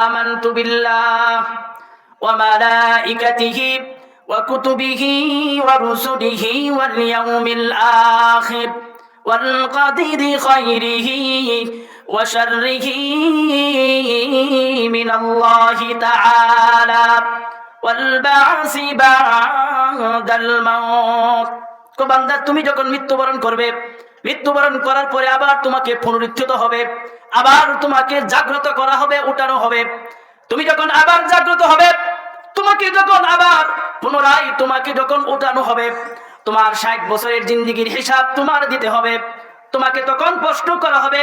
আমানতু বিল্লাহ ওয়া মালাইকাতিহি ওয়া কুতুবিহি ওয়া রুসুলিহি ওয়াল ইয়াউমিল আখির ওয়াল কদরি খাইরিহি ওয়া শাররিহি মিনাল্লাহি তাআলা ওয়াল বা'সি বা'দাল মাউত। কো বান্দা, তুমি যখন মৃত্যুবরণ করবে, মৃত্যুবরণ করার পরে আবার তোমাকে পুনরুত্থিত হবে, আবার তোমাকে জাগ্রত করা হবে, উঠানো হবে। তুমি যখন আবার জাগ্রত হবে, তোমাকে যখন আবার পুনরায় তোমাকে যখন উঠানো হবে, তোমার 60 বছরের জিন্দেগির হিসাব তোমার দিতে হবে। তোমাকে তখন প্রশ্ন করা হবে,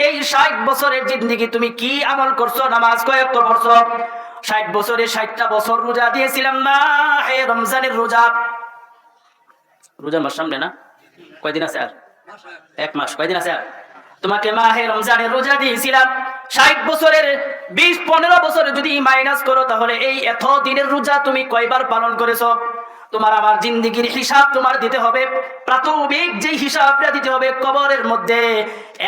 এই 60 বছরের জিন্দেগি তুমি কি আমল করছো, নামাজ কয়েক পড়ছো? 60 বছরে 60টা বছর রোজা দিয়েছিলাম না, হে রমজানের রোজা। রোজার মাস সামনে না, কয়দিন আছে? আর 1 মাস। কয়দিন আছে আর? তোমাকে মাহে রমজানের রোজা দিয়েছিলাম। 60 বছরের 20-15 বছরে যদি মাইনাস করো, তাহলে এই এত দিনের রোজা তুমি কয়বার পালন করেছো? তোমার আমার জিন্দেগির হিসাব তোমার দিতে হবে। প্রাথমিক যে হিসাবটা দিতে হবে কবরের মধ্যে,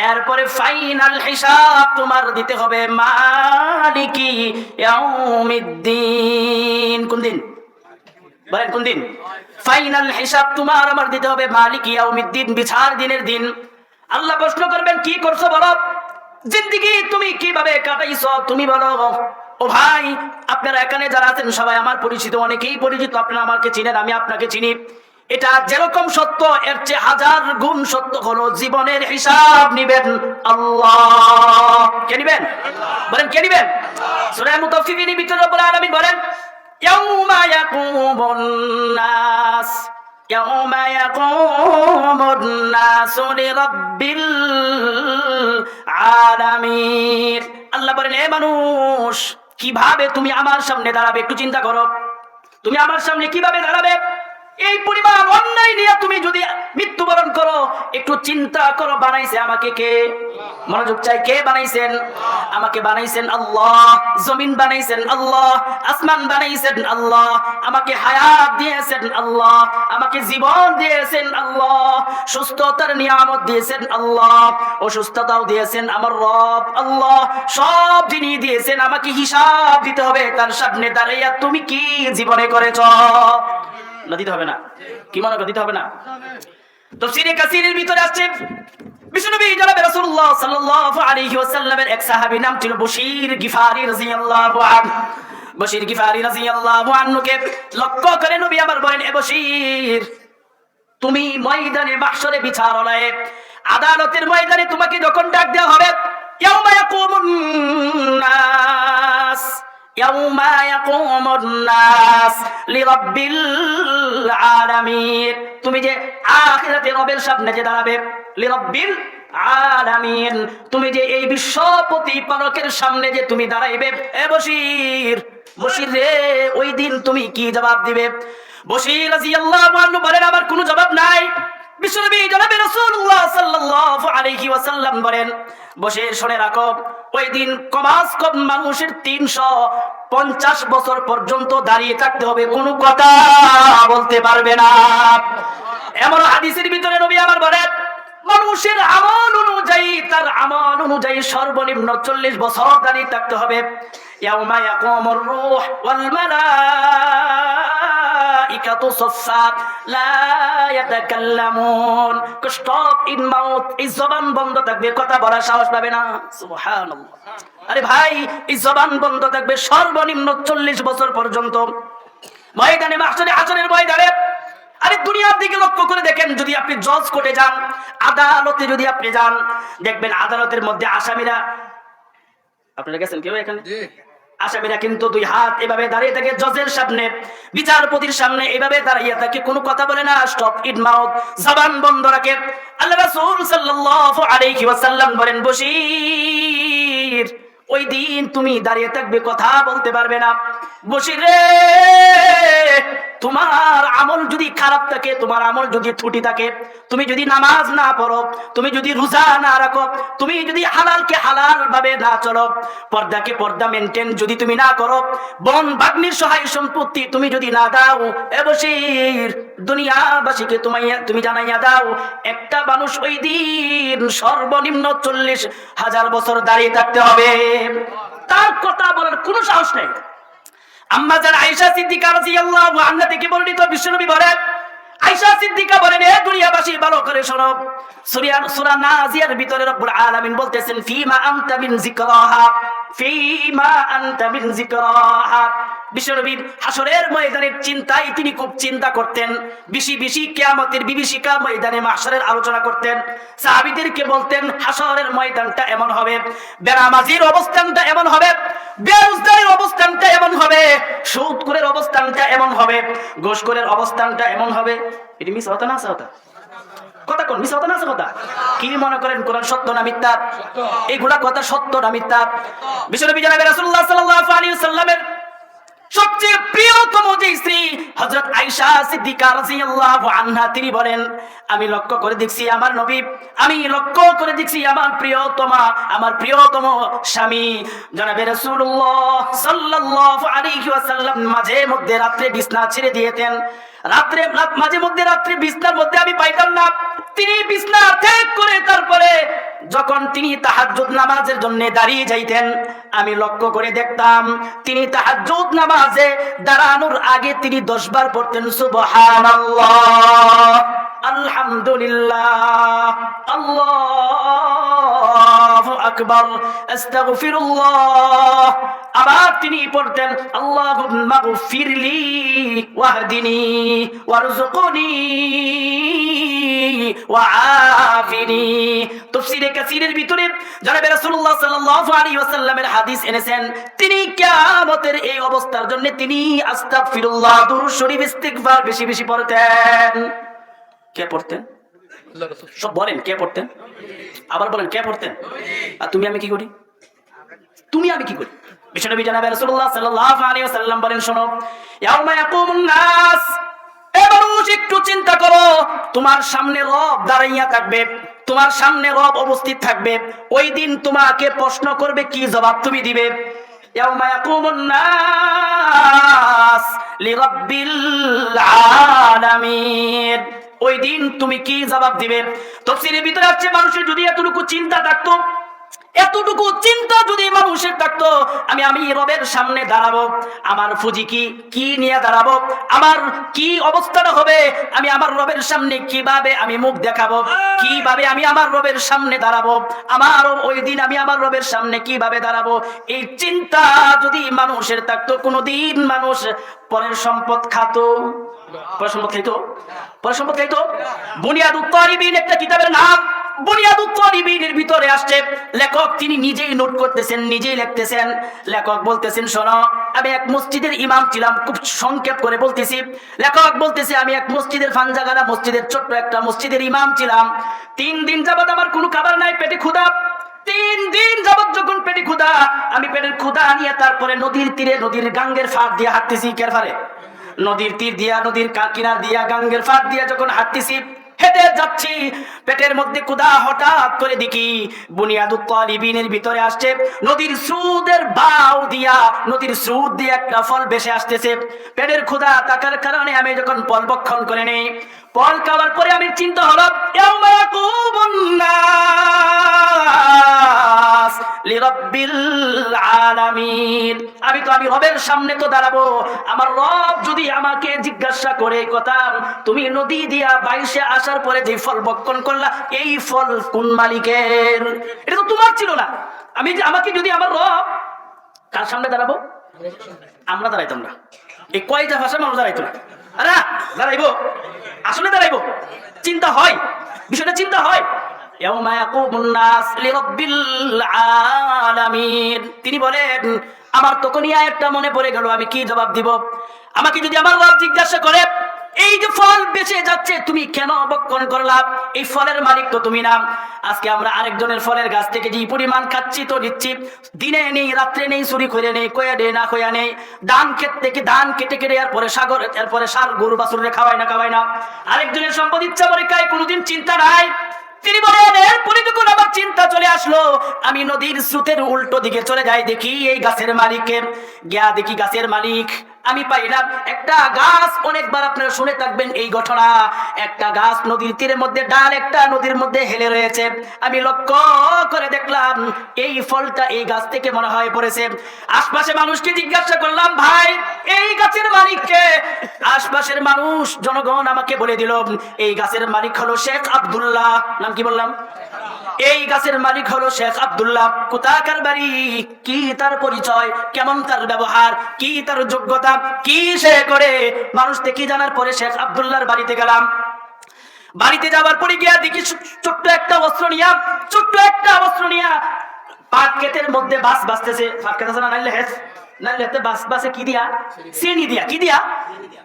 এরপরে ফাইনাল হিসাব তোমার দিতে হবে মালিকি ইয়াউমিদ্দিন। কোন দিন বলেন? কোন দিন? ফাইনাল হিসাব তোমার আমার দিতে হবে মালিকি ইয়াউমিদ্দিন, বিচার দিনের দিন। আল্লাহ প্রশ্ন করবেন, কি করছো বলো? জিন্দেগি তুমি কিভাবে কাটাইছো তুমি বলো। ও ভাই, আপনারা এখানে যারা আছেন সবাই আমার পরিচিত, অনেকেই পরিচিত, আপনারা আমাকে চিনেন, আমি আপনাকে চিনি। এটা যেরকম সত্য, এর চেয়ে 1000 গুণ সত্য হলো জীবনের হিসাব নিবেন আল্লাহ। কে নিবেন? বলেন, কে নিবেন? সূরা মুতাফফিফিনের ভিতরে রব্বুল আলামিন বলেন, ইয়াউমা ইয়াকুমুন নাস ইয়াউমা ইয়াকুমুন নাসু লিরাব্বিল আলামিন। আল্লাহ বলেন, হে মানুষ, কিভাবে তুমি আমার সামনে দাঁড়াবে? একটু চিন্তা করো, তুমি আমার সামনে কিভাবে দাঁড়াবে? এই পরিমাণ অন্যায় নিয়ে তুমি যদি মৃত্যুবরণ করো, একটু চিন্তা করো, বানাইছে আমাকে কে? মনোযোগ চাই, কে বানাইছেন? আমাকে বানাইছেন আল্লাহ। জমিন বানাইছেন আল্লাহ, আসমান বানাইছেন আল্লাহ, আমাকে হায়াত দিয়েছেন আল্লাহ, আমাকে জীবন দিয়েছেন আল্লাহ, সুস্থতার নিয়ামত দিয়েছেন আল্লাহ, অসুস্থতাও দিয়েছেন আমার রব আল্লাহ। সব যিনি দিয়েছেন, আমাকে হিসাব দিতে হবে তার সামনে দাঁড়াইয়া তুমি কি জীবনে করেছ। না দিতে হবে না? কি মনে করে দিতে হবে না? তাফসীরে কাসীরের ভিতরে আছে, বিশ্বনবী জনাব রাসূলুল্লাহ সাল্লাল্লাহু আলাইহি ওয়াসাল্লামের এক সাহাবী নাম ছিল বশীর গিফারী রাদিয়াল্লাহু আনহু। বশীর গিফারী রাদিয়াল্লাহু আনহুকে লক্ষ্য করে নবী আমার বলেন, এ বশীর, তুমি ময়দানে মাহশরে বিচারালয়ে আদালতের ময়দানে তোমাকে যখন ডাক দেওয়া হবে, ইয়াউমা ইয়াকুমুন নাস ইয়াউমা ইয়াকুমুন নাস লিরাব্বিল আলামিন, তুমি যে আখিরাতে রবের সামনে যে দাঁড়াবে, লিরাব্বিল আলামিন, তুমি যে এই বিশ্ব প্রতিপালকের সামনে যে তুমি দাঁড়াইবে, এ বশীর, বশীর রে, ওই দিন তুমি কি জবাব দিবে? বশীর রাদিয়াল্লাহু আনহু বলেন, আমার কোনো জবাব নাই। বিশ্বনবী জনাবে রাসূলুল্লাহ সাল্লাল্লাহু আলাইহি ওয়াসাল্লাম বলেন, বশীর শুনে রাখো, ওই দিন কমাস কম মানুষের 350 বছর পর্যন্ত দাঁড়িয়ে থাকতে হবে, কোনো কথা বলতে পারবে না। এমন হাদিসের ভিতরে নবী আমার বলেন, মানুষের আমল অনুযায়ী, তার আমল অনুযায়ী সর্বনিম্ন 40 বছর দাঁড়িয়ে থাকতে হবে। ইয়াউমা ইয়াকুমুর রূহ ওয়াল মালাইকাতু সাফফা লা ইয়াতাকাল্লামুন, স্টপ ইন মাউথ, এই জবান বন্ধ থাকবে, কথা বলার সাহস পাবে না। সুবহানাল্লাহ। আরে ভাই, এই জবান বন্ধ থাকবে সর্বনিম্ন 40 বছর পর্যন্ত। ময়দানে মাহশরে, হাসরের ময়দানে, আরে দুনিয়ার দিকে লক্ষ্য করে দেখেন, যদি আপনি জজ কোর্টে যান, আদালতে যদি আপনি যান, দেখবেন আদালতের মধ্যে আসামিরা, আপনারা গেছেন কেউ এখানে? আসামিরা কিন্তু 2 হাত এভাবে দাঁড়িয়ে থাকে জজের সামনে, বিচারপতির সামনে এভাবে দাঁড়িয়ে থাকে, কোনো কথা বলে না, স্টপ ইন মাউথ, জবান বন্ধ রাখে। আল্লাহ রাসূল সাল্লাল্লাহু আলাইহি ওয়াসাল্লাম বলেন, বশীর, ওই দিন তুমি দাঁড়িয়ে থাকবে, কথা বলতে পারবে না। বশীর রে, তোমার আমল যদি খারাপ থাকে, তোমার আমল যদি ত্রুটি থাকে, তুমি যদি নামাজ না পড়ো, তুমি যদি রোজা না রাখো, তুমি যদি হালালকে হালাল ভাবে না চলো, পর্দাকে পর্দা মেনটেন যদি তুমি না করো, বোন ভাগ্নির সহায় সম্পত্তি তুমি যদি না দাও, এ বশীর, দুনিয়াবাসীকে তুমি জানাইয়া দাও, একটা মানুষ ওই দিন সর্বনিম্ন 40,000 বছর দাঁড়িয়ে থাকতে হবে। তার কথা বলার কোনো সাহস নেই। আম্মা জান আয়েশা সিদ্দিকা রাদিয়াল্লাহু আনহা থেকে বর্ণিত, বিশ্বনবী বলেন, আয়েশা সিদ্দিকা বলেন, এ দুনিয়াবাসী ভালো করে শোনো, সূরা নাজিয়ার ভিতরে রব্বুল আলামিন বলতেছেন, ফিমা আনতা মিন যিকরাহা, ফিমা আনতা মিন যিকরাহা। বিশ্বনবী হাসরের ময়দানের চিন্তায় তিনি খুব চিন্তা করতেন, বেশি বেশি কিয়ামতের বিভীষিকা ময়দানে মাহশরের আলোচনা করতেন। সাহাবীদেরকে বলতেন, হাসরের ময়দানটা এমন হবে, বেনামাজির অবস্থানটা এমন হবে, বেরোজগারের অবস্থানটা এমন হবে, সুদখোরের অবস্থানটা এমন হবে, ঘুষখোরের অবস্থানটা এমন হবে। এটি মিস হতো না হতো? কথা কোন মিস হতো না কথা? কি মনে করেন কোরআন সত্য না মিথ্যা? এইগুলা কথা সত্য না মিথ্যা? বিশ্বনবী জনাবে রাসূলুল্লাহ সাল্লাল্লাহু আলাইহি ওয়াসাল্লামের সবচেয়ে প্রিয়তম যে স্ত্রী হযরত আয়েশা সিদ্দিকা রাদিয়াল্লাহু আনহা, তিনি বলেন, আমি লক্ষ্য করে দেখছি আমার নবী, আমি লক্ষ্য করে দেখছি আমার প্রিয়তম স্বামী জনাবে রাসূলুল্লাহ সাল্লাল্লাহু আলাইহি ওয়াসাল্লাম মাঝে মধ্যে রাতে বিছনা ছেড়ে দিতেন। মাঝে মধ্যে রাত্রে বিছনার মধ্যে আমি পাইতাম না, তিনি বিছনা ত্যাগ করে তারপরে যখন তিনি তাহাজ্জুদ নামাজের জন্য দাঁড়িয়ে যাইতেন, আমি লক্ষ্য করে দেখতাম তিনি তাহাজ্জুদ নামাজে দাঁড়ানোর আগে তিনি 10 বার পড়তেন সুবহানাল্লাহ, আলহামদুলিল্লাহ, আল্লাহু আকবার, আস্তাগফিরুল্লাহ। আবার তিনি পড়তেন, আল্লাহুম্মা গফিরলি ওয়াহদিনি ওয়ারযুকনি ওয়াআফিনি। তাফসীরে কাসীরের ভিতরে জনাবে রাসূলুল্লাহ সাল্লাল্লাহু আলাইহি ওয়াসাল্লামের হাদিস এনেছেন, তিনি কিয়ামতের এই অবস্থার জন্য তিনি আস্তাগফিরুল্লাহ, দুরূদ শরীফ, ইস্তিগফার বেশি বেশি পড়তেন। কে পড়তেন? সব বলেন, কে পড়তেন? আবার বলেন, কে পড়তেন? আর তুমি আমি কি করি? তুমি আমি কি করি? বিশ্বনবী জনাবে রাসূলুল্লাহ সাল্লাল্লাহু আলাইহি ওয়াসাল্লাম বলেন, শোনো, ইয়াউমা ইয়াকুমুন নাস, এ মানুষ একটু চিন্তা করো, তোমার সামনে রব দাঁড়াইয়া থাকবে, তোমার সামনে রব উপস্থিত থাকবে, ওই দিন তোমাকে প্রশ্ন করবে, কি জবাব তুমি দিবে? ইয়াউমা ইয়াকুমুন নাস লিরাব্বিল আলামিন, ওই দিন তুমি কি জবাব দিবে? তাফসীরের ভিতরে আছে, মানুষের যদি এতটুকু চিন্তা থাকতো, এতটুকু চিন্তা যদি মানুষের থাকতো, আমি রবের সামনে দাঁড়াবো, আমার ফুজি কি নিয়ে দাঁড়াবো, আমার কি অবস্থাটা হবে, আমি আমার রবের সামনে কিভাবে আমি মুখ দেখাবো, কিভাবে আমি আমার রবের সামনে দাঁড়াবো, আমার ওই দিন আমি আমার রবের সামনে কিভাবে দাঁড়াবো, এই চিন্তা যদি মানুষের থাকতো, কোনোদিন মানুষ পরের সম্পদ খাতো? পরের সম্পদ খাইতো? বুনিয়াদুত তালিবিন একটা কিতাবের নাম, বুনিয়াদুত তালিবিনের ভিতরে আসছে, লেখক তিনি নিজেই নোট করতেছেন, নিজেই লিখতেছেন। লেখক বলতেছেন, শোনো, আমি এক মসজিদের ইমাম ছিলাম, খুব সংক্ষেপ করে বলতেছি। লেখক বলতেছে, আমি এক মসজিদের ফানজাগানা মসজিদের ছোট্ট একটা মসজিদের ইমাম ছিলাম। 3 দিন যাবত আমার কোনো খাবার নাই, পেটে ক্ষুধা। 3 দিন যাবত যখন পেটে ক্ষুধা, আমি পেটের ক্ষুধা নিয়ে তারপরে নদীর তীরে, নদীর গাঙ্গের ফাঁক দিয়ে হাঁটতেছি। কের ফারে? নদীর তীর দিয়া, নদীর কিনার দিয়া, গাঙ্গের ফাঁক দিয়া যখন হাঁটতেছি, হেঁটে যাচ্ছি, পেটের মধ্যে ক্ষুধা, হঠাৎ করে দেখি বুনিয়াদুত তালিবিনের ভিতরে আসছে, নদীর স্রোতের বাউ দিয়া, নদীর স্রোত দিয়ে একটা ফল ভেসে আসতেছে। পেটের ক্ষুধা থাকার কারণে আমি যখন ফল ভক্ষণ করে নেই, ফল খাওয়ার পরে আমি চিন্তা হলো, ইয়াউমা ইয়াকুমুন নাস লিরাব্বিল আলামিন, আমি রবের সামনে তো দাঁড়াবো, আমার রব যদি আমাকে জিজ্ঞাসা করে, কথা তুমি নদী দিয়া বাইশে আসার পরে যে ফল ভক্ষণ করলা, এই ফল কোন মালিকের? এটা তো তোমার ছিল না। আমাকে যদি আমার রব, কার সামনে দাঁড়াবো? আমরা দাঁড়াইতাম না, এই কয়টা ভাষা মানুষ দাঁড়াইতো না, আরে দাঁড়াইবো, আসলে দাঁড়াইবো। চিন্তা হয়, বিষয়টা চিন্তা হয়। ইয়াউমা ইয়াকুমুন নাস লিরাব্বিল আলামিন, তিনি বলেন, আমার তখনই একটা মনে পড়ে গেল, আমি কি জবাব দিব? আমাকে যদি আমার রব জিজ্ঞাসা করে, এই যে ফল বেঁচে যাচ্ছে, তুমি কেন ভক্ষণ করলা? এই ফলের মালিক তো তুমি না। আজকে আমরা আরেকজনের ফলের গাছ থেকে যে পরিমাণ খাচ্ছি তো নিচ্ছি, দিনে নেই, রাত্রে নেই, চুরি করে নেই, কয়া নেই, না কয়া নেই, ধান ক্ষেত থেকে ধান কেটে এরপরে সার গরু বাছুরে খাওয়াই না। আরেকজনের সম্পদ ইচ্ছা করে খায়, কোনোদিন চিন্তা নাই। তিনি বলেন, এরপরে যখন আমার চিন্তা চলে আসলো, আমি নদীর স্রোতের উল্টো দিকে চলে যাই, দেখি এই গাছের মালিকের, গিয়া দেখি গাছের মালিক আমি পাই না। একটা গাছ, অনেকবার আপনারা শুনে থাকবেন এই ঘটনা, একটা গাছ নদীর তীরের মধ্যে, ডাল একটা নদীর মধ্যে হেলে রয়েছে। আমি লক্ষ্য করে দেখলাম এই ফলটা এই গাছ থেকে মনে হয় পড়েছে। আশপাশে মানুষকে জিজ্ঞাসা করলাম, ভাই এই গাছের মালিককে? আশপাশের মানুষ জনগণ আমাকে বলে দিল এই গাছের মালিক হলো শেখ আব্দুল্লাহ। নাম কি বললাম? এই গাছের মালিক হলো শেখ আব্দুল্লাহ। কোথাকার বাড়ি, কি তার পরিচয়, কেমন তার ব্যবহার, কি তার যোগ্যতা, কি সে করে, মানুষ থেকে জানার পরে শেখ আব্দুল্লাহর বাড়িতে গেলাম। বাড়িতে যাওয়ার পরে গিয়া দেখি ছোট্ট একটা বস্ত্র নিয়া পাট ক্ষেতের মধ্যে বাস বাজতেছে। পাট ক্ষেত আছে না, নাইলে হেস, নাইলে হেতে বাস বাসে কি দিয়া? চিনি দিয়া। কি দিয়া?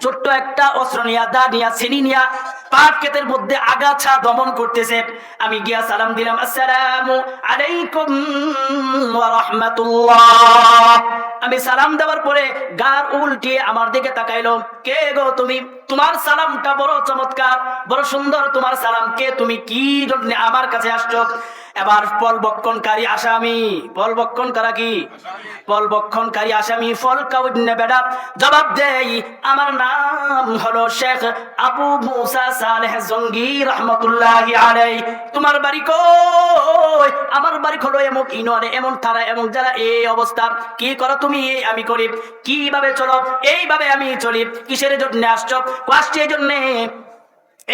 ছোট্ট একটা অস্ত্র নিয়া, দা নিয়া, চিনি নিয়া পাট ক্ষেতের মধ্যে আগাছা দমন করতেছে। আমি গিয়া সালাম দিলাম, আসসালামু আলাইকুম ওয়া রাহমাতুল্লাহ। আমি সালাম দেওয়ার পরে গার উল্টিয়ে আমার দিকে তাকাইলো, কে গো তুমি? তোমার সালামটা বড় চমৎকার, বড় সুন্দর তোমার সালাম। কে তুমি? কি জন্য আমার কাছে আসছো? এবার পলবক্ষণকারী আসামি, পলবক্ষণ করা কি? পলবক্ষণকারী আসামি ফল কাউন্নে বেড়া জবাব দেই, আমার নাম হলো শেখ আবু মুসা সালেহ জঙ্গি রহমতুল্লাহি আলাইহি। তোমার বাড়ি কই? আমার বাড়ি হলো এমক ইউনিয়নে, এমন থানা, এমন যারা, এই অবস্থা। কি করো তুমি? আমি করি। কিভাবে চলো? এইভাবে আমি চলি। কিসের জন্য আসছো? আসছে এই জন্যে,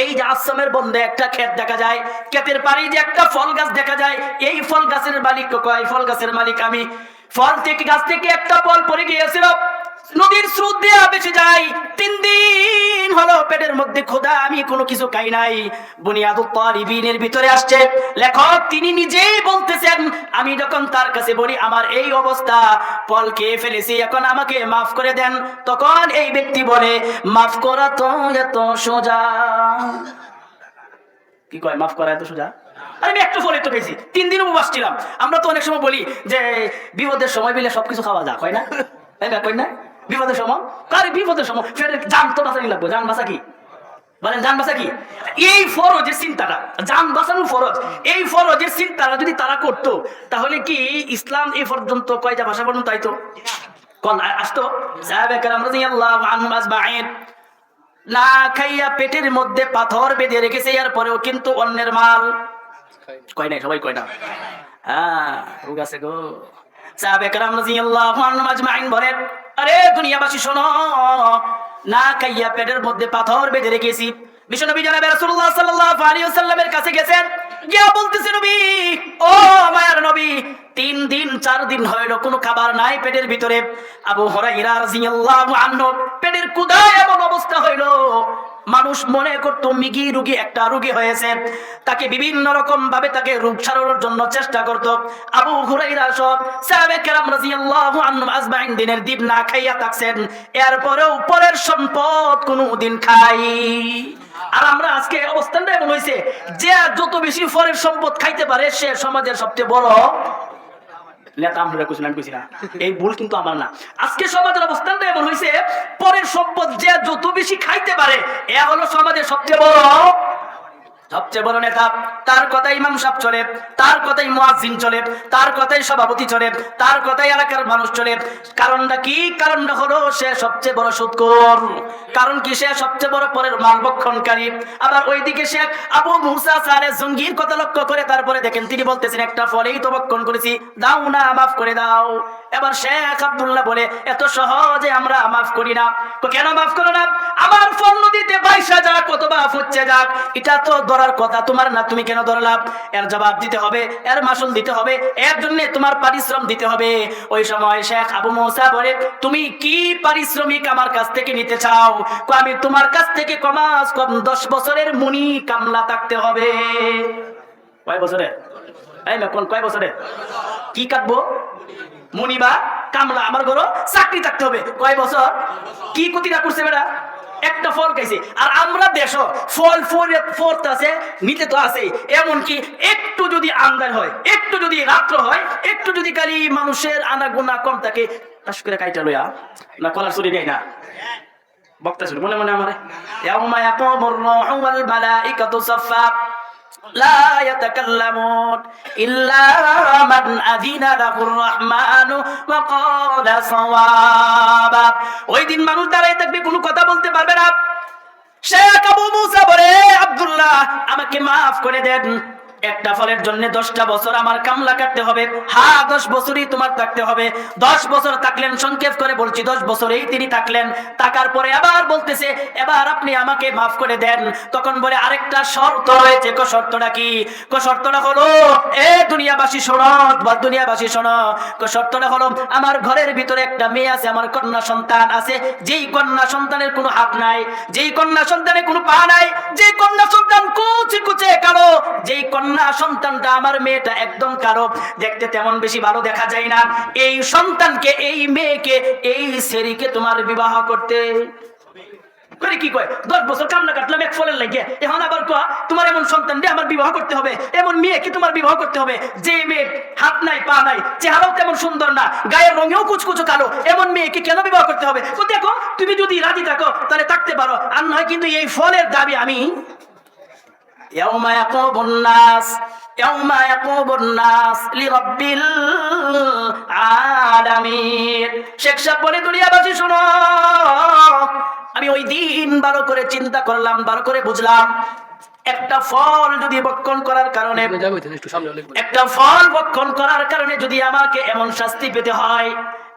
এই যে আশ্রমের বন্ধে একটা ক্ষেত দেখা যায়, ক্ষেতের পাড়ে যে একটা ফল গাছ দেখা যায়, এই ফল গাছের মালিক কয়? ফল গাছের মালিক আমি। ফল থেকে, গাছ থেকে একটা ফল পড়ে গিয়েছিল, নদীর স্রোত দিয়ে বেঁচে যায়। 3 দিন হলো পেটের মধ্যে ক্ষুধা, আমি কোনো কিছু খাই নাই। বুনিয়াদুত তালিবিনের ভিতরে আসছে লেখক, তিনি নিজেই বলতেছেন, আমি যখন তার কাছে বলি আমার এই অবস্থা, ফল খেয়ে ফেলেছি, এখন আমাকে মাফ করে দেন, তখন এই ব্যক্তি বলে, মাফ করা তো এত সোজা। কি কয়? মাফ করা এত সোজা? আমি একটু ফলে তো পেয়েছি, 3 দিন উপবাস ছিলাম। আমরা তো অনেক সময় বলি যে বিপদের সময় বিলে সবকিছু খাওয়া যায়, হয় না? তাই না? কই না? বিপদের সময়, কার বিপদের সময় ফের জান তো বাঁচানি লাগবে। জান বাঁচা কি বলেন? জান বাঁচা কি? এই ফরজের চিন্তাটা, জান বাঁচানো ফরজ, এই ফরজের চিন্তাটা যদি তারা করতো, তাহলে কি ইসলাম এই পর্যন্ত কয়টা ভাষা পর্যন্ত আইতো? কোন আসতো? সাহাবায়ে কেরাম রাদিয়াল্লাহু আনহুম আজমাইন না খাইয়া পেটের মধ্যে পাথর বেঁধে রেখেছে, এরপরেও কিন্তু অন্যের মাল কয় নাই। সবাই কয় না? হ্যাঁ, রোগ আছে গো। সাহাবায়ে কেরাম রাদিয়াল্লাহু আনহুম আজমাইন বলেন, আরে দুনিয়াবাসী শোনো, না খাইয়া পেটের মধ্যে পাথর বেঁধে রেখেছি। বিশ্বনবী জনাবে রাসূলুল্লাহ সাল্লাল্লাহু আলাইহি ওয়াসাল্লামের কাছে গেছেন, গিয়া বলতেছে, নবী, ও মায়ার নবী, 3 দিন 4 দিন হইল কোনো খাবার নাই পেটের ভিতরে। আবু হুরায়রা রাদিয়াল্লাহু আনহু পেটের ক্ষুধায় এমন অবস্থা হইল, মানুষ মনে করতো মিগি রোগী, একটা রোগী হয়েছে, তাকে বিভিন্ন রকম ভাবে তাকে রোগ সারানোর জন্য চেষ্টা করত। আবু হুরায়রা সব সাহাবায়ে কেরাম রাদিয়াল্লাহু আনহুম আজমাইন দিনের দিন না খাইয়া থাকছেন, এরপরেও পরের সম্পদ কোনদিন খাই। আর আমরা আজকে অবস্থানটা এমন হয়েছে, যে যত বেশি পরের সম্পদ খাইতে পারে সে সমাজের সবচেয়ে বড় নেতা। আমরা কইছি না, এই ভুল কিন্তু আমার না। আজকে সমাজের অবস্থানটা এমন হয়েছে, পরের সম্পদ যে যত বেশি খাইতে পারে এ হলো সমাজের সবচেয়ে বড় নেতা। তার কথাই ইমাম সাহেব চলে, তার কথাই মুয়াজ্জিন চলে, তার কথাই সভাপতি চলে, তার কথাই এলাকার মানুষ চলে। কারণটা কি? কারণটা হলো সে সবচেয়ে বড় সুদখোর। কারণ কি? সে সবচেয়ে বড় পরের মাল ভক্ষণকারী। আবার ওইদিকে শেখ আবু মুসা সালেহ জঙ্গির কথা লক্ষ্য করে তারপরে দেখেন তিনি বলতেছেন, একটা ফলেই তো ভক্ষণ করেছি, দাও না, মাফ করে দাও। এবার শেখ আব্দুল্লাহ বলে, এত সহজে আমরা মাফ করি না। কেন মাফ করো না? আমার ফল নদীতে বাইসা যাক অথবা ফুচ্ছে যাক, এটা তো ধরার কথা তোমার না, তুমি কেন ধরলাম? এর জবাব দিতে হবে, এর মাসুল দিতে হবে, এর জন্য তোমার পারিশ্রম দিতে হবে। ওই সময় শেখ আবু মুসা বলে, তুমি কি পারিশ্রমিক আমার কাছ থেকে নিতে চাও? আমি তোমার কাছ থেকে কমাস কম 10 বছরের মুনি কামলা থাকতে হবে। কয় বছরে? এই না, কোন কয় বছরে? কি কাটবো? মুনি বা কামলা, আমার ঘরে চাকরি থাকতে হবে। কয় বছর? কি ক্ষতিটা করছে বেটা? একটা ফল খাইছে। আর আমরা দেশ ফল ফোর্থ আছে, নিতে তো আছে। এমনকি একটু যদি আমদানি হয়, একটু যদি রাত্র হয়, একটু যদি খালি মানুষের আনাগোনা কম থাকে, তাস করে কাইটা লইয়া না কলার চুরি নেই না বক্তা ছিল মনে মনে আমার ইয়াউমা ইয়াকুমুর রূহু ওয়াল মালাইকাতু সাফফা। লা ইয়াতাকাল্লামুন ইল্লা মান আযিনা লাহুর রাহমানু ওয়া ক্বালা সাওয়াবা। ওই দিন মানুষ দাঁড়ায় থাকবে, কোনো কথা বলতে পারবে না। শেখ আবু মুসা বলে, আব্দুল্লাহ আমাকে মাফ করে দেন, একটা ফলের জন্য 10টা বছর আমার কামলা কাটতে হবে। হ্যাঁ 10 বছরই তোমার থাকতে হবে। 10 বছর থাকলেন, সংক্ষেপ করে বলছি 10 বছরেই তিনি থাকলেন। থাকার পরে আবার বলতেছে এবার আপনি আমাকে মাফ করে দেন। তখন বলে আরেকটা শর্ত রয়েছে। শর্তটা কি? শর্তটা হলো, এ দুনিয়াবাসী শোনো, বা দুনিয়াবাসী শোনো, শর্তটা হলো আমার ঘরের ভিতরে একটা মেয়ে আছে, আমার কন্যা সন্তান আছে। যেই কন্যা সন্তানের কোনো হাত নাই, যেই কন্যা সন্তানের কোনো পা নাই, যেই কন্যা সন্তান কুচি কুচে কালো, যেই কন্যা সন্তানটা আমার মেয়েটা একদম কালো, দেখতে তেমন বেশি ভালো দেখা যায় না, এই সন্তানকে, এই মেয়েকে, এই ছেলেকে তোমার বিবাহ করতে করে। কি কয় 10 বছর কামনা কাটলাম এক ফলের লাগে, এখন আবার কয় তোমার এমন সন্তান দিয়ে আমার বিবাহ করতে হবে, এমন মেয়েকে তোমার বিবাহ করতে হবে, যে মেয়ে হাত নাই পা নাই, চেহারাও তেমন সুন্দর না, গায়ের রঙেও কুচকুচো কালো, এমন মেয়েকে কেন বিবাহ করতে হবে? তো দেখো তুমি যদি রাজি থাকো তাহলে থাকতে পারো, আর নয় কিন্তু এই ফলের দাবি আমি। يوم يقوم الناس لرب العالمين। শেখ সাহেব বলে, দুনিয়াবাসী শোনো, আমি ওই দিন ভালো করে চিন্তা করলাম, ভালো করে বুঝলাম, একটা ফল যদি ভক্ষণ করার কারণে, একটা ফল ভক্ষণ করার কারণে যদি আমাকে এমন শাস্তি পেতে হয়,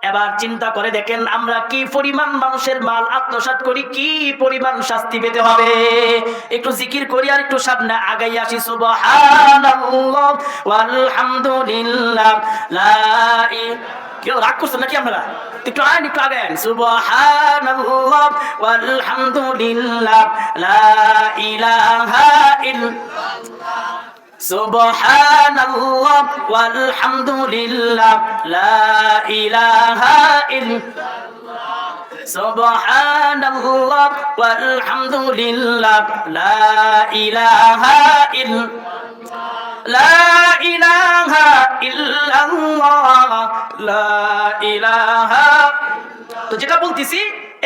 এবার চিন্তা করে দেখেন আমরা কি পরিমাণ মানুষের মাল আত্মসাৎ করি, কি পরিমাণ শাস্তি পেতে হবে। একটু জিকির করি আর একটু সামনে আগাই আসি। সুবহানাল্লাহ ওয়ালহামদুলিল্লাহ লা ইলাহা। কেউ রাগ করছেন নাকি আপনারা? একটু আইন, একটু আগান। সুবহানাল্লাহ ওয়ালহামদুলিল্লাহ লা ইলাহা ইল্লাল্লাহ, সুবহানাল্লাহ ওয়ালহামদুলিল্লাহ লা ইলাহা ইল্লাল্লাহ, সুবহানাল্লাহ ওয়ালহামদুলিল্লাহ লা ইলাহা ইল্লাল্লাহ, লা ইলাহা ইল্লাল্লাহ, লা ইলাহা। তো যেটা বলতেছি,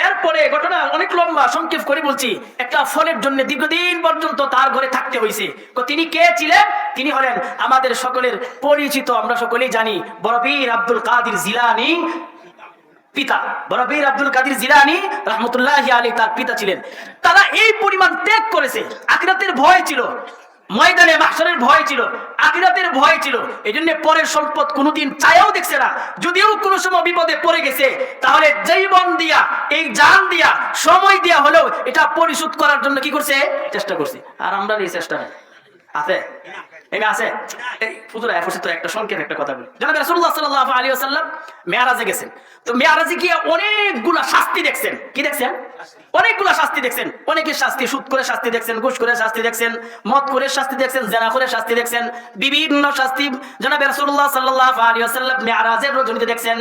এরপরে ঘটনা অনেক লম্বা, সংক্ষেপ করে বলছি। একটা ফলের জন্য দীর্ঘদিন পর্যন্ত তার ঘরে থাকতে হয়েছে। তিনি কে ছিলেন? তিনি হলেন আমাদের সকলের পরিচিত, আমরা সকলেই জানি, বড় পীর আব্দুল কাদের জিলানী পিতা। বড় পীর আব্দুল কাদের জিলানী রাহমাতুল্লাহি আলাইহি তার পিতা ছিলেন। তারা এই পরিমাণ ত্যাগ করেছে, আখিরাতের ভয় ছিল, ময়দানে মাহশরের ভয় ছিল, আখিরাতের ভয় ছিল। এজন্য পরের সম্পদ কোনোদিন চাইও দেখছে না। যদিও কোনো সময় বিপদে পড়ে গেছে, তাহলে জীবন দিয়া, এই জান দিয়া, সময় দিয়া হলেও এটা পরিশোধ করার জন্য কি করছে? চেষ্টা করছে। আর আমরা এই চেষ্টা নেই আছে, এই আছে। এই ফুতুরা এফসে তো একটা সংক্ষেপ একটা কথা বলি। জনাব রাসূলুল্লাহ সাল্লাল্লাহু আলাইহি ওয়াসাল্লাম মেরাজে গেছেন। তো মেরাজে গিয়ে অনেকগুলা শাস্তি দেখছেন। কি দেখছেন? অনেকগুলা শাস্তি দেখছেন। অনেকের শাস্তি, সুদ করে শাস্তি দেখছেন, ঘুষ করে শাস্তি দেখছেন, মদ করে শাস্তি দেখছেন, জেনা করে শাস্তি দেখছেন, বিভিন্ন শাস্তি জনাব রাসূলুল্লাহ সাল্লাল্লাহু আলাইহি ওয়াসাল্লাম মেরাজের রজনীতে দেখছেন।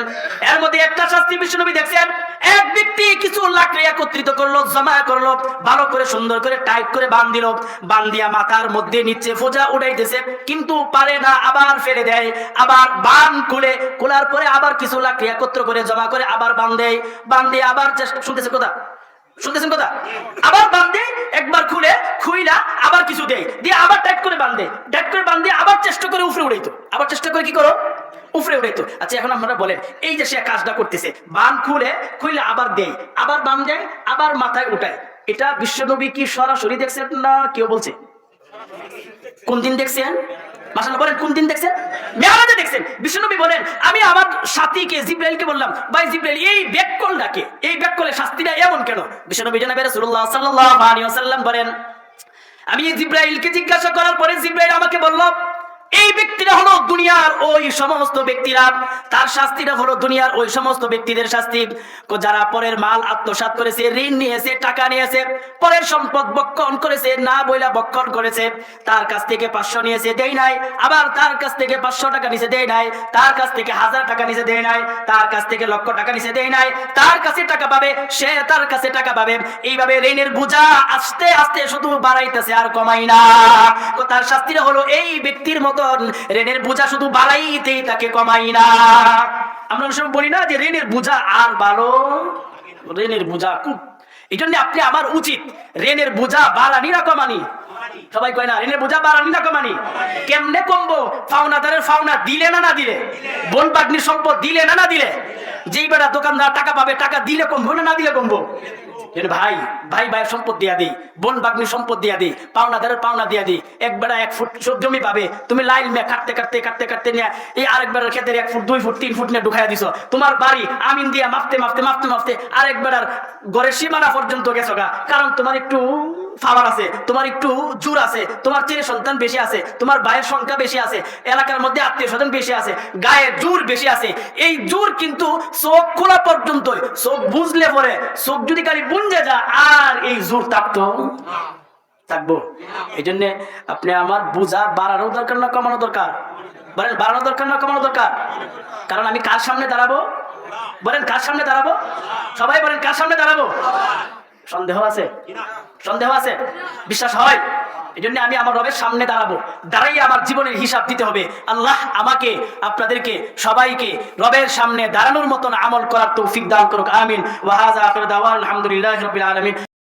এর মধ্যে একটা শাস্তি বিশ্বনবী দেখছেন। এক ব্যক্তি কিছু লাকড়ি একত্রিত করলো, জমা করলো, ভালো করে সুন্দর করে টাইট করে বাঁধ দিল, বান্ধিয়া মাথার মধ্যে নিচে ফোজা উঠাইতেছে, কিন্তু পারে না, আবার ফেলে দেয়, আবার বান খুলে, খোলার পরে আবার কিছু লাকড়ি একত্র করে জমা করে আবার বাঁধে, বাঁধে আবার শুনতেছেন কথা, শুনতেছেন কথা, আবার বাঁধে, একবার খুলে, খুইলা আবার কিছু দেয়, দিয়ে আবার টাইট করে বাঁধে, টাইট করে বাঁধে আবার চেষ্টা করে উপরে উড়াইতো, আবার চেষ্টা করে কি করো? উপরে উড়াইতো। আচ্ছা এখন আপনারা বলেন, এই যে সে কাজটা করতেছে, বান খুলে, খুইলে আবার দেয়, আবার বান দেয়, আবার মাথায় উঠায়, এটা বিশ্বনবী কি সরাসরি দেখছেন না কেউ বলছে? কোন দিন দেখছেন? মাশাআল্লাহ বলেন, কোন দিন দেখছেন? মেরাজে দেখছেন। বিশ্বনবী বলেন, আমি আমার সাথীকে জিবরাইলকে বললাম, ভাই জিবরাইল, এই ব্যাককলটাকে, এই ব্যাককলের শাস্তিটা এমন কেন? বিশ্বনবী জনাবে রাসূলুল্লাহ সাল্লাল্লাহু আলাইহি ওয়াসাল্লাম বলেন, আমি জিবরাইলকে জিজ্ঞাসা করার পরে জিবরাইল আমাকে বলল, এই ব্যক্তিরা হলো দুনিয়ার ওই সমস্ত ব্যক্তিরা, তার শাস্তিটা হলো দুনিয়ার ওই সমস্ত ব্যক্তিদের শাস্তি যারা পরের মাল আত্মসাৎ করেছে, ঋণ নিয়েছে, টাকা নিয়েছে, পরের সম্পদ বক্ষণ করেছে, না বইলা বক্ষণ করেছে, তার কাছ থেকে 500 নিয়েছে, দেয় নাই, আবার তার কাছ থেকে 500 টাকা নিয়েছে, দেয় নাই, তার কাছ থেকে 1000 টাকা নিয়েছে, দেয় নাই, তার কাছ থেকে লক্ষ টাকা নিয়েছে, দেয় নাই, তার কাছে টাকা পাবে, সে তার কাছে টাকা পাবে, এইভাবে ঋণের বোঝা আস্তে আস্তে শুধু বাড়াইতেছে আর কমাই না। তার শাস্তিটা হলো এই ব্যক্তির মতো ঋণের বোঝা শুধু বাড়াইতেই তাকে কমাই না। আমরা সব বলি না যে ঋণের বোঝা আর ভালো, ঋণের বোঝা খুব, এই জন্য আপনি আমার উচিত ঋণের বোঝা বাড়ানি না কমানি? সবাই কয় না ঋণের বোঝা বাড়ানি না কমানি? কেমনে কমবো? পাওনাদারের পাওনা দিলে না দিলে, বোন বাগনির সম্পদ দিলে না দিলে, যেই বেটা দোকানদার টাকা পাবে, টাকা দিলে কমবো না দিলে কমবো? ভাই ভাই ভাইয়ের সম্পদ দিয়া দিই, বোন বাগনির সম্পদ দিয়া দিই, পাওনাদারের পাওনা দিয়া দিই। এক বেড়া 1 ফুট জমি পাবে, তুমি লাইন মে কাটতে কাটতে কাটতে কাটতে নিয়ে এই আরেক বেড়ার ক্ষেতের 1 ফুট 2 ফুট 3 ফুট নিয়ে ঢুকাইয়া দিছো। তোমার বাড়ি আমিন দিয়া মাপতে মাপতে মাপতে মাপতে আরেক বেড়ার ঘরের সীমানা পর্যন্ত গেছো গা। কারণ তোমার একটু পাওয়ার আছে, তোমার একটু জোর আছে, তোমার ছেলে সন্তান বেশি আছে, তোমার ভাইয়ের সংখ্যা বেশি আছে, এলাকার মধ্যে আত্মীয় স্বজন বেশি আছে, গায়ের জোর বেশি আছে। এই জোর কিন্তু চোখ খোলা পর্যন্ত, চোখ বুঝলে পরে, চোখ যদি খালি বুঝে যা আর এই জোর থাকবো। এই জন্য আপনি আমার বুঝা বাড়ানো দরকার না কমানো দরকার? বলেন বাড়ানো দরকার না কমানো দরকার? কারণ আমি কার সামনে দাঁড়াবো? বলেন কার সামনে দাঁড়াবো? সবাই বলেন কার সামনে দাঁড়াবো? সন্দেহ আছে? সন্দেহ আছে? বিশ্বাস হয়? এই জন্য আমি আমার রবের সামনে দাঁড়াবো, দাঁড়াইয়ে আমার জীবনের হিসাব দিতে হবে। আল্লাহ আমাকে আপনাদেরকে সবাইকে রবের সামনে দাঁড়ানোর মতন আমল করার তৌফিক দান করুক, আমিন। ওয়া হাযা আখিরু দাওয়ানা আলহামদুলিল্লাহি রাব্বিল আলামিন।